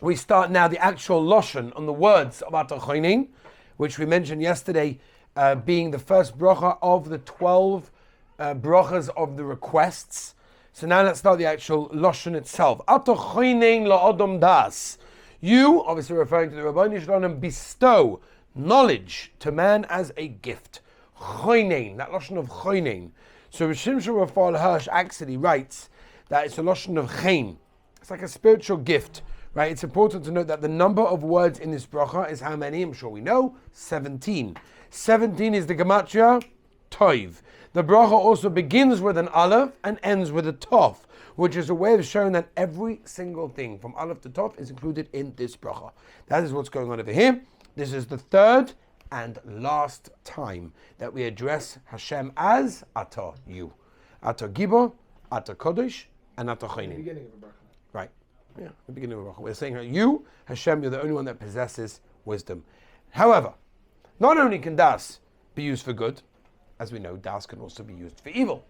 we start now the actual Lashon on the words of Atachoinin, which we mentioned yesterday, being the first bracha of the 12 brachas of the requests. So now let's start the actual Lashon itself. Atachoinin la'adam das. You, obviously referring to the Rabbeinu Shalom, bestow knowledge to man as a gift. Choinin, that Lashon of Choinin. So Shimshon Raphael Hirsch actually writes that it's a Lashon of Chaim. It's like a spiritual gift, right? It's important to note that the number of words in this bracha is how many? I'm sure we know, 17. 17 is the gematria, Toiv. The bracha also begins with an Aleph and ends with a Tov, which is a way of showing that every single thing from Aleph to Tov is included in this bracha. That is what's going on over here. This is the third and last time that we address Hashem as Ata, you. Ata Gibor, Ata Kodesh, and Ata Choinin. The beginning of the bracha. Right. Yeah, the beginning of the bracha. We're saying you, Hashem, you're the only one that possesses wisdom. However, not only can Das be used for good, as we know, Das can also be used for evil.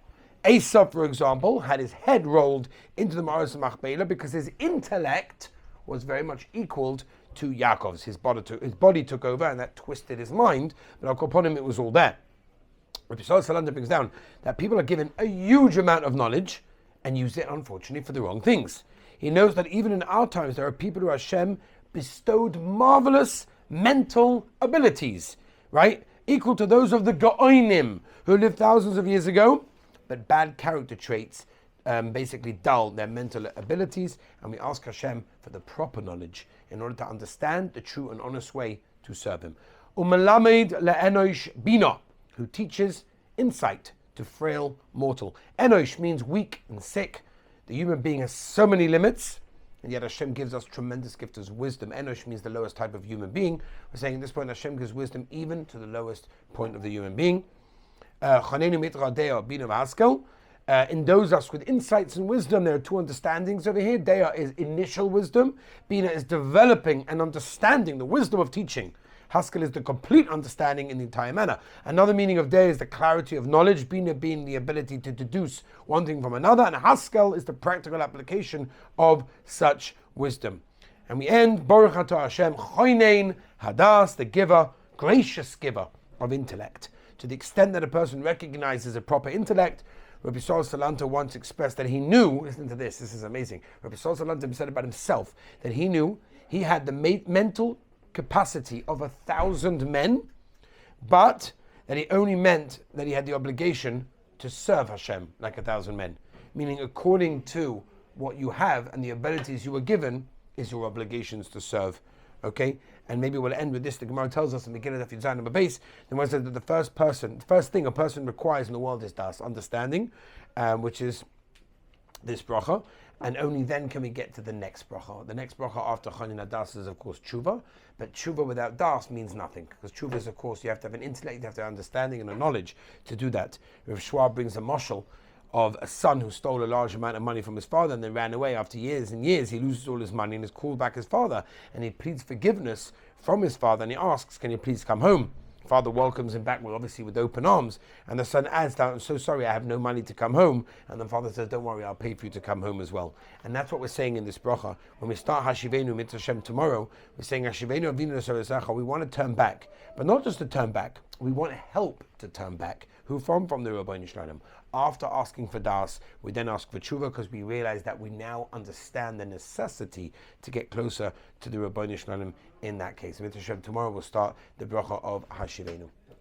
Esau, for example, had his head rolled into the Ma'aros Machpelah because his intellect was very much equaled to Yaakov's. His body took over, and that twisted his mind, but upon him it was all there. Rabbi Salanta brings down that people are given a huge amount of knowledge and use it, unfortunately, for the wrong things. He knows that even in our times there are people who Hashem bestowed marvelous mental abilities, right? Equal to those of the Gaonim, who lived thousands of years ago, but bad character traits basically dull their mental abilities, and we ask Hashem for the proper knowledge in order to understand the true and honest way to serve Him. Umelamed le'enosh bina, who teaches insight to frail mortal. Enosh means weak and sick. The human being has so many limits, and yet Hashem gives us tremendous gift as wisdom. Enosh means the lowest type of human being. We're saying at this point Hashem gives wisdom even to the lowest point of the human being. Endows us with insights and wisdom. There are two understandings over here. Deya is initial wisdom. Bina is developing and understanding the wisdom of teaching. Haskell is the complete understanding in the entire manner. Another meaning of Deya is the clarity of knowledge. Bina being the ability to deduce one thing from another. And Haskell is the practical application of such wisdom. And we end, Baruch Atah Hashem, Choinein Hadas, the giver, gracious giver of intellect. To the extent that a person recognizes a proper intellect, Rabbi Saul Salanta once expressed that he knew, listen to this is amazing. Rabbi Saul Salanta said about himself that he knew he had the mental capacity of 1,000 men, but that he only meant that he had the obligation to serve Hashem like 1,000 men. Meaning, according to what you have and the abilities you were given, is your obligations to serve. Okay? And maybe we'll end with this. The Gemara tells us in the beginning of the Yud Zayin base, the Gemara says that the first thing a person requires in the world is das, understanding, which is this bracha, and only then can we get to the next bracha. The next bracha after Chonin Das is, of course, tshuva, but tshuva without das means nothing, because tshuva is, of course, you have to have an intellect, you have to have understanding and a knowledge to do that. Rav Schwab brings a mashal of a son who stole a large amount of money from his father and then ran away. After years and years, he loses all his money and is called back his father, and he pleads forgiveness from his father, and he asks, can you please come home? Father welcomes him back, well, obviously with open arms, and the son adds down, I'm so sorry, I have no money to come home. And the father says, don't worry, I'll pay for you to come home as well. And that's what we're saying in this bracha. When we start Hashivenu Mitzvah Hashem tomorrow, we're saying Hashivenu Avinu L'Sarasacha, we want to turn back, but not just to turn back, we want help to turn back. Who from? From the Rabbeinu Shalom. After asking for das, we then ask for tshuva, because we realize that we now understand the necessity to get closer to the Rabbeinu Shalom in that case. Tomorrow we'll start the bracha of Hashivenu.